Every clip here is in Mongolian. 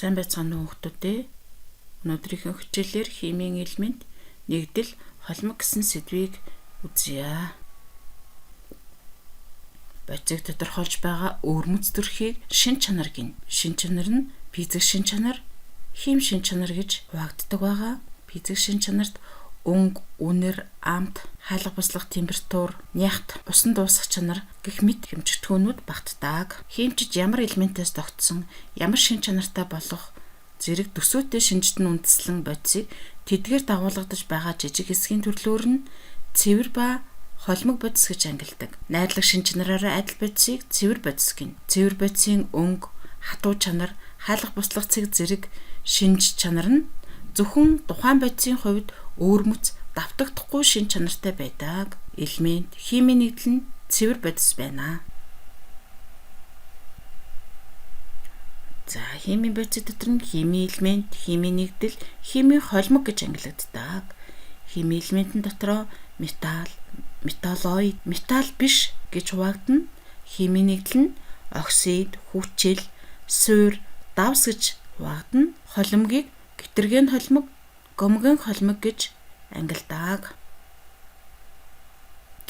Сайн байцгаана уу хүүхдүүдээ. Өнөөдрийн хичээлээр химийн элемент нэгдэл холимог гэсэн сэдвийг үзье. Бодисыг тодорхойлж байгаа өвөрмөц төрхийг шин чанар гин. Шин чанар нь физик шин чанар, хим шин чанар гэж хуваагддаг байгаа. Физик шин чанарт өнгө, үнэр, амт, хайлах буслах температур, нягт, усан дуусах чанар гэх мэт хэмжигдэхүүнүүд багтдаг. Химчиж ямар элементээс тогтсон, ямар шин чанартай болох зэрэг төсөөтэй шинжтэн үндэслэн бодисыг тэдгээр дагуулгадж байгаа жижиг хэсгийн төрлөөр нь цэвэр ба холимог бодис гэж ангилдаг. Найрлаг шин чанараараа адил бодисыг цэвэр бодис гин. Цэвэр бодисын өнгө, хатуу чанар, хайлах буслах цэг зэрэг шинж чанар нь зөвхөн тухайн бодисын хувьд өвөрмөц давтагдахгүй шин чанартай байдаг. Элемент химийн нэгдэл нь цэвэр бодис байна. За химийн бодис дотор нь химийн элемент, химийн нэгдэл, химийн холимог гэж ангилагддаг. Химийн элементийн дотроо металл, металлоид, металл биш гэж хуваагдана. Химийн нэгдэл нь оксид, хүчил, суурь, давс гэж хуваагдана. Холимогийг гетерген холимог, гомоген холимог гэж ангилдаг.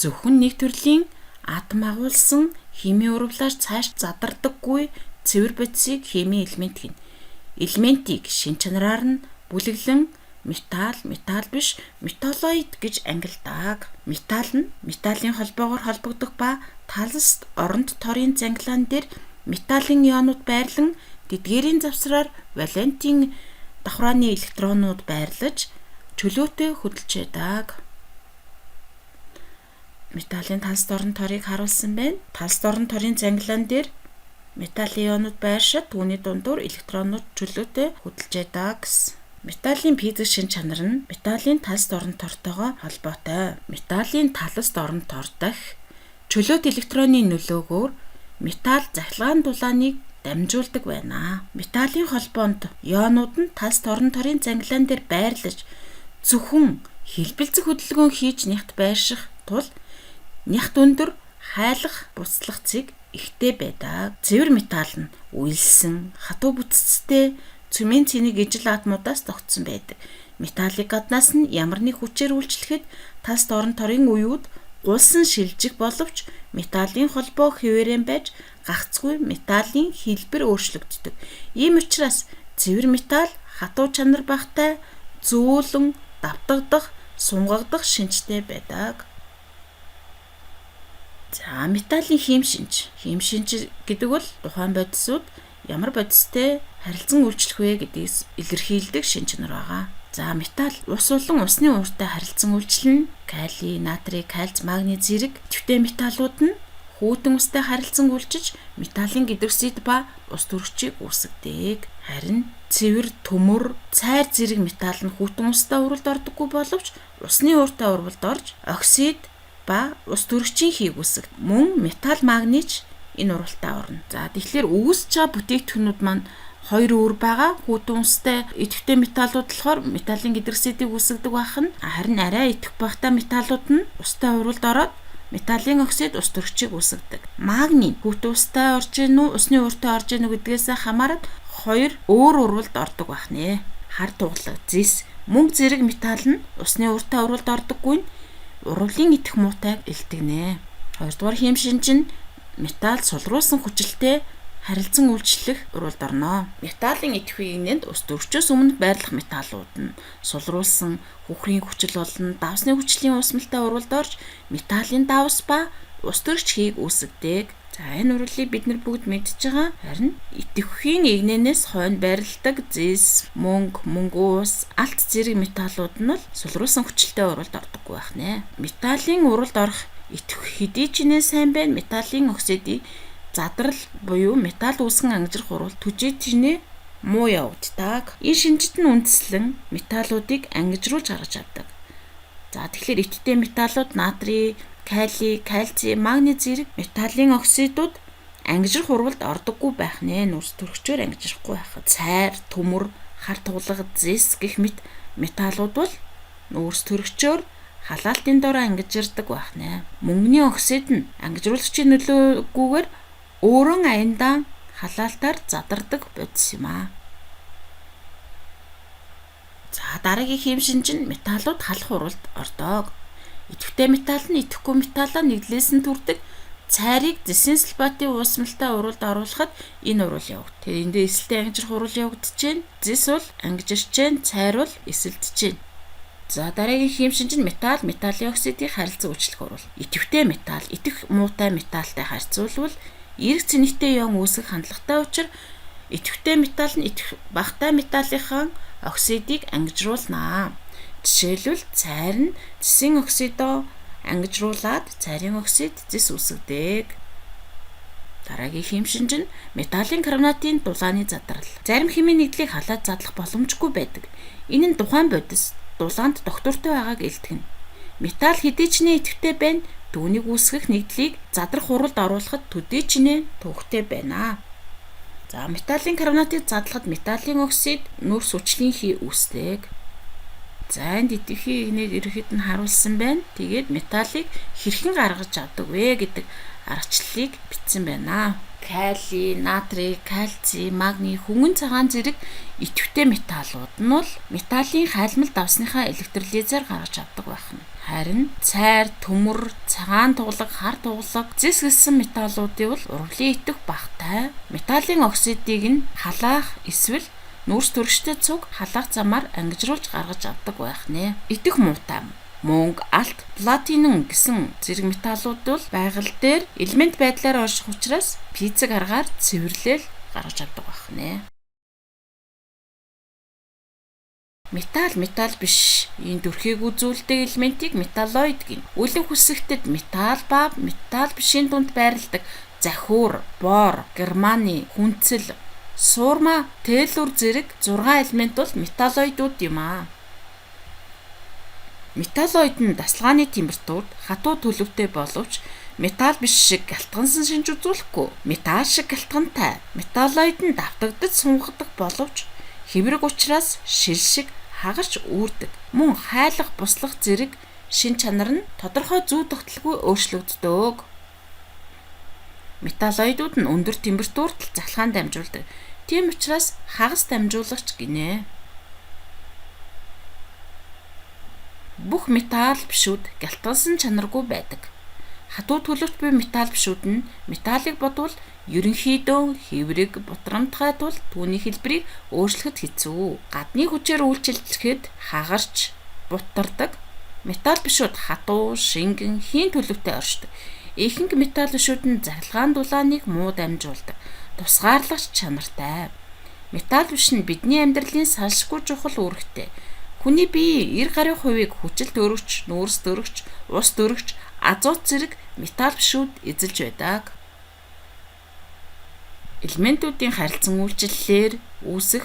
Зөвхөн нэг төрлийн атом агуулсан химийн урвалаар цааш задардаггүй цэвэр бодисыг химийн элемент гэнэ. Элементийг шин чанараар нь бүлэглэн металл, металл биш, металлоид гэж ангилдаг. Металл нь металлын холбоогоор холбогдох ба талст оронд торын зангилаан дээр металлын ионууд байрлан тэдгээрийн завсраар валентийн давхрааны электронууд байрлаж чөлөөтэй хөдөлж байдаг. Металлын талст орон торыг харуулсан байна. Талст орон торын зангилаан дээр металлын ионууд байршиж түүний дундуур электронууд чөлөөтэй хөдөлж байдаг гэсэн. Металлын физик шин чанар нь металлын талст орон тортойгоо холбоотой. Металлын талст орон тор дахь чөлөөт электроны нөлөөгөөр металл захилгаан дулааныг дамжуулдаг байна. Металлын холбоонд ионууд нь талст орон торын зангилаан дээр байрлаж зөвхөн хэлбэлзэх хөдөлгөөн хийж нягт байрших тул нягт өндөр хайлах буцлах цэг ихтэй байдаг. Цэвэр металл нь үйлсэн, хатуу бүтцтэй цемент цэнийг ижил атомудаас тогтсон байдаг. Металлик гаднаас нь ямар нэг хүчээр үйлчлэхэд талст орон торын уюуд гулсан шилжих боловч металлын холбоо хэвээрэн байж гагцгүй металлын хэлбэр өөрчлөгддөг. Ийм учраас цэвэр металл хатуу чанар багтай зөөлөн давтагдах, сунгагдах шинжтэй байдаг. За металлын хим шинж. Хим шинж гэдэг бол тухайн бодисууд ямар бодистой харилцан үйлчлэх вэ гэдгийг илэрхийлдэг шин чанар байгаа. За металл ус болон усны ууртай харилцан үйлчлэн калий, натрий, кальц, магний зэрэг идэвхтэй металлууд нь хүйтэн устай харилцан үйлчиж металлын гидроксид ба ус төрөгчийг үүсгэдэг. Харин цэвэр, төмөр, цайр зэрэг металл нь хүйтэн устай уралд ордоггүй боловч усны ууртай уралд орж оксид ба ус төрөгчийн хийг үүсгэж мөн металл магнич энэ уралтай орно. За тэгэхээр үүсэж байгаа бүтээгдэхүүнүүд маань хоёр өөр байгаа. Хүйтэн устай идэвхтэй металлууд болохоор металлын гидроксидыг үүсгэдэг байх нь харин арай идэвх багтаа металлууд нь устай уралд ороод металлын оксид ус төрөгчийг үүсгэдэг. Магний хүйтэн устай орж ийн үү, усны ууртай орж ийн үү гэдгээс хамаарат хоёр өөр уралд ордог байх нэ. Хар тугалаг, зис, мөнгө зэрэг металл нь усны ууртай уралд ордоггүй нь урвалын идэх муутайг илтгэнэ. Хоёрдугаар хим шинж нь металл сулруулсан хүчилтэй харилцан үйлчлэх уралд орно. Металлын идэх үеийнэнд ус төрөгчөөс өмнө байрлах металлууд нь сулруулсан хөхрийн хүчил болон давсны хүчлийн усмалтай уралд орж металлын давс ба ус төрөгч хийг үүсгэдэг. За энэ уралыг бид нар бүгд мэдж байгаа. Харин идэвхийн игнэнээс хойно байрладаг зис, мөнгө, ус, алт зэрэг металлууд нь бол сулруулсан хүчилтэй уралд ордоггүй байх нэ. Металлын уралд орох идэвх хэдий ч нэ сайн байна. Металлын оксидыг задрал буюу металл үүсгэн ангижрах урвал түжээд чинээ муу явагддаг. Энэ шинжит нь үндэслэн металлуудыг ангижруулж гаргаж авдаг. За тэгэхээр иттэй металлууд натрий, калий, кальций, магний зэрэг металлын оксидууд ангижрах урвалд ордоггүй байх нэ. Нүрс төрөгчөөр ангижрахгүй байх. Цайр, төмөр, хар тугалаг, зис гэх мэт металлууд бол нүрс төрөгчөөр халаалтын дор ангижирдаг байх нэ. Мөнгөний оксид нь ангижруулагчийн нөлөөгүйгээр өөрөн аяндаа халаалтаар задардаг бодис юм аа. За дараагийн хэм шинж нь металлууд халах уралд ордог. Идэвхтэй металл нь идэвхгүй металлаа нэгдлээс нь төрдөг. Цайрыг зэсийн сульфатын уусмалтай уралд оруулахад энэ урал явагдав. Тэгэхээр эндээ эсэлтэй ангижрах урал явагдаж байна. Зэс бол ангижирч байна, цайр бол эсэлдэж байна. За дараагийн хэм шинж нь металлын оксидыг харилцан үйлчлэх урал. Идэвхтэй металл, идэх муутай металлтай харьцуулбал эрг цэнэгтэй ион үүсгэх хандлагатай учраас идэвхтэй металл нь идэх багтай металлынхаа оксидыг ангижруулнаа. Жишээлбэл цайр нь зэсийн оксидоо ангижруулад цайрын оксид зэс үүсгдэг. Дараагийн хэм шинж нь металлын карбонатын дулааны задрал. Зарим хэмийн нэгдлийг халаад задлах боломжгүй байдаг. Энэ нь тухайн бодис дулаанд доктортой байгааг илтгэнэ. Металл хэдий ч нэ идэвхтэй байна. Түүнийг үүсгэх нэгдлийг задрах уралд оруулахад төдий ч нэ төвхтэй байна. За металлын карбонатыг задлахад металлын оксид нүүрс хүчлийн хий үүсдэг. За энд идэвхий игнийг ерөөд нь харуулсан байна. Тэгээд металлыг хэрхэн гаргаж авдаг вэ гэдэг аргачлалыг бичсэн байна. Кали, натрий, кальций, магний, хөнгөн цагаан зэрэг идэвхтэй металлууд нь бол металлын хайлмал давсныхаа электролизээр гаргаж авдаг байна. Харин цайр, төмөр, цагаан тугалаг, хар тугалаг, зэс гэсэн металлуудыг бол урвалын идэх багтай металлын оксидыг нь халаах эсвэл нүүрс төрөгчтэй цуг халаах замаар ангижруулж гаргаж авдаг байх нэ. Идэх муутай мөнгө, алт, платинум гэсэн зэрэг металлууд бол байгаль дээр элемент байдлаар орших учраас физик аргаар цэвэрлэл гаргаж авдаг байх нэ. Металл биш. Энэ төрхийг үзүүлдэг элементийг металлоид гэнэ. Үлэн хүсэгтэд металл ба металл бишийн дунд байрладаг захиур, бор, германи, хүнцэл, суурма, теллур зэрэг 6 элемент бол металлоидууд юм аа. Металлоид нь дасгалгааны температурт хатуу төлөвтэй боловч металл биш шиг галтгансан шинж үзүүлэхгүй. Металл шиг галтгантай. Металлоид нь давтагдаж сунгадаг боловч хэврэг учраас шил шиг хагарч үүрдэг. Мөн хайлах, буслах зэрэг шин чанар нь тодорхой зүй тогтолгүй өөрчлөгддөг. Металлоидууд нь өндөр температурт захилгаан дамжуулдаг. Тийм учраас хагас дамжуулагч гинэ. Бүх металл бишүүд гялтгансан чанаргүй байдаг. Хатуу төлөвт буй металл бишүүд нь металлыг бодвол ерөнхийдөө хэврэг бутрамтгай тул түүний хэлбэрийг өөрчлөхөд хэцүү. Гадны хүчээр үйлчлэхэд хагарч бутардаг. Металл бишүүд хатуу, шингэн, хийн төлөвтэй оршдог. Ихэнх металл бишүүд нь захилгаан дулааныг муу дамжуулдаг. Тусгаарлагч чанартай. Металл биш нь бидний амьдралын салшгүй чухал үүрэгтэй. Хүний бие 90 гаруй хувийг хүчил төрөгч, нүүрс төрөгч, ус төрөгч, азот зэрэг металл бишүүд эзэлж байдаг. Элементүүдийн харилцан үйлчлэлээр үүсэх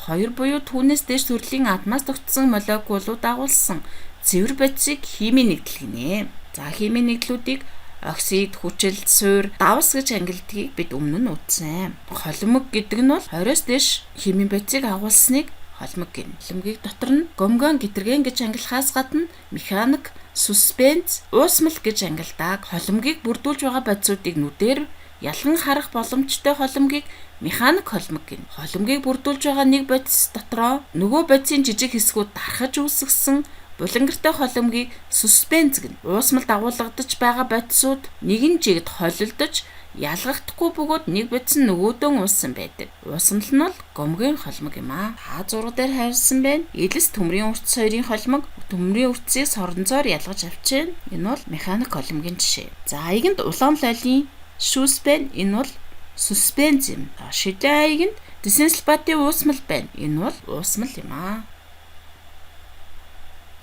хоёр буюу түүнээс дээш төрлийн атомоос тогтсон молекулууд агуулсан цэвэр бодисыг химийн нэгдэл гинэ. За химийн нэгдлүүдийг оксид, хүчил, суур, давс гэж ангилдгийг бид өмнө нь үзсэн. Холимог гэдэг нь бол 20-оос дээш химийн бодисыг агуулсныг холимог гэнэ. Холимогийг дотор нь гомгон, гидроген гэж ангилахаас гадна механик, суспенс, уусмал гэж ангилдаг. Холимогийг бүрдүүлж байгаа бодисуудыг нүдээр ялган харах боломжтой холимогийг механик холимог гэнэ. Холимогийг бүрдүүлж байгаа нэг бодис дотроо нөгөө бодисын жижиг хэсгүүд дарахж үүсгэсэн булангартай холимогийг суспенс гэнэ. Уусмал дагуулгадж байгаа бодисууд нэгэн жигд холилдож ялгахдахгүй бөгөөд нэг бодис нь нөгөөдөө уусан байдаг. Уусмал нь бол гомгийн холимог юм аа. Та зураг дээр харсан байна. Илэс төмрийн уртс хоёрын холимог төмрийн уртсыг соронзоор ялгаж авчирна. Энэ бол механик холимогийн жишээ. За аянд улаан лолын шүүс байна. Энэ бол суспенс юм. Шидэн аянд дисенсульфатын уусмал байна. Энэ бол уусмал юм аа.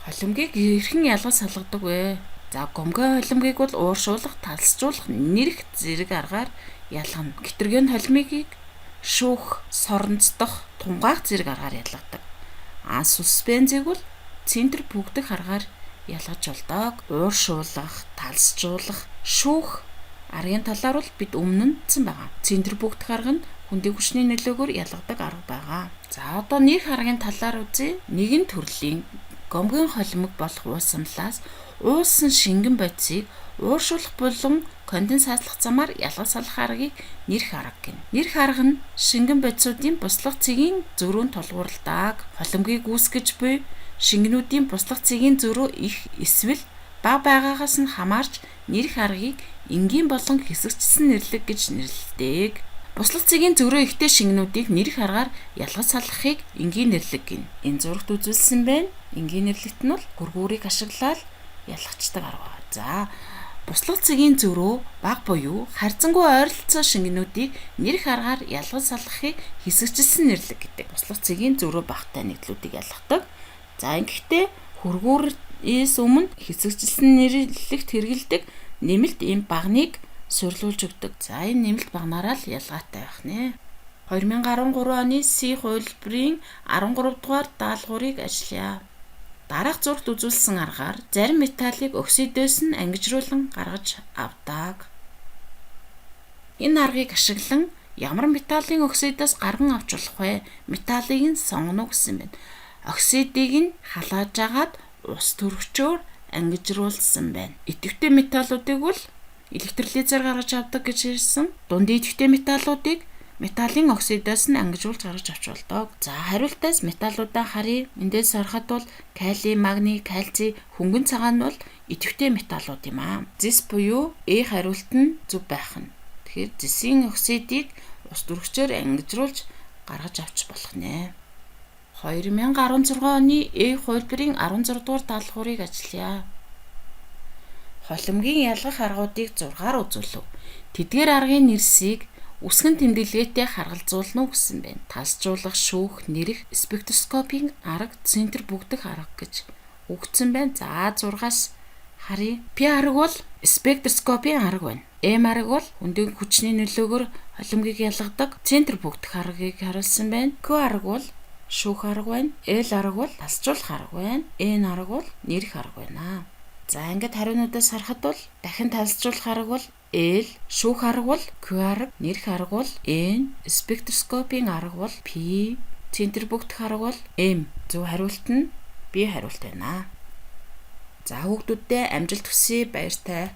Холимогийг хэрхэн ялгаж салгадаг вэ? За гомгой холимогийг бол ууршуулах, талсжуулах, нэрх зэрэг аргаар ялгана. Гидроген холимогийг шүүх, соронцдох, тунгаах зэрэг аргаар ялгадаг. Суспензийг бол центр бүгдэх аргаар ялгаж болдог. Ууршуулах, талсжуулах, шүүх аргын талаар бол бид өмнө нь хэлсэн байгаа. Центр бүгдэх арга нь хүндий хүчний нөлөөгөөр ялгадаг арга байгаа. За одоо нэрх аргын талаар үзье. Нэгэн төрлийн гомгийн холимог болох уусамлаас уусан шингэн бодисыг ууршуулах болон конденсатлах замаар ялгаж салах аргыг нэрх арга гэнэ. Нэрх арга нь шингэн бодисуудын буслах цэгийн зөрүүнд тулгуурладаг. Холимгийг үүсгэж буй шингэнүүдийн буслах цэгийн зөрүү их эсвэл бага байгаагаас нь хамаарч нэрх аргыг энгийн болон хэсэгчсэн нэрлэг гэж нэрлэдэг. Буслах цэгийн зөрөө ихтэй шингэнүүдийг нэрх аргаар ялгаж салахыг энгийн нэрлэг гэнэ. Энэ зурагт үзүүлсэн байна. Энгийн нэрлэгт нь бол хөргүүрийг ашиглаад ялгацдаг арга. За буслах цэгийн зөрөө бага буюу харьцангуй ойролцоо шингэнүүдийг нэрх аргаар ялгаж салахыг хэсэгчилсэн нэрлэг гэдэг. Буслах цэгийн зөрөө багтай нэгдлүүдийг ялгадаг. За ингэхдээ хөргүүрээс өмнө хэсэгчилсэн нэрлэгт хэрэгэлдэг нэмэлт эм багныг сурлуулж өгдөг. За энэ нэмэлт багнаараа л ялгаатай байх нэ. 2013 оны С хувилбарын 13 дугаар даалгаврыг ажиллая. Дараах зурагт үзүүлсэн аргаар зарим металлыг оксидоос нь ангижруулан гаргаж авдаг. Энэ аргыг ашиглан ямар металлын оксидоос гарган авч болох вэ? Металлыг нь сонгоно гэсэн байна. Оксидыг нь халааж агаад ус төрөгчөөр ангижруулсан байна. Идэвхтэй металлуудыг бол электролизээр гаргаж авдаг гэж хэлсэн. Дунд идэвхтэй металлуудыг металлын оксидоос нь ангижуулж гаргаж авч болдог. За хариултаас металлуудаа харъя. Эндээс харахад бол калий, магний, кальций, хөнгөн цагаан бол идэвхтэй металлууд юм аа. Зис буюу Э хариулт нь зөв байх нь. Тэгэхээр зисийн оксидыг ус дүргчээр ангижруулж гаргаж авч болох нэ. 2016 оны Э хувилбарын 16 дугаар даалгаврыг ажиллая. Холимгийн ялгах аргуудыг 6-аар үзүүлв. Тэдгээр аргын нэрсийг үсгэн тэмдэглэгээтэй харгалзуулна уу гэсэн байна. Тасжуулах, шүүх, нэрх, спектроскопийн арга, центр бүгдэх арга гэж өгсөн байна. За 6-аас харъя. P арга бол спектроскопийн арга байна. M арга бол хүндийн хүчний нөлөөгөөр холимгийг ялгадаг центр бүгдэх аргыг харуулсан байна. Q арга бол шүүх арга байна. L арга бол тасжуулах арга байна. N арга бол нэрх арга байна. За ингээд хариунуудаас харахад бол дахин тасжуулах арга бол L, шүүх арга бол Q арга, нэрх арга бол N, спектроскопийн арга бол P, центр бүгдэх арга бол M. Зөв хариулт нь B хариулт байна. За хүүхдүүддээ амжилт хүсье, баяртай.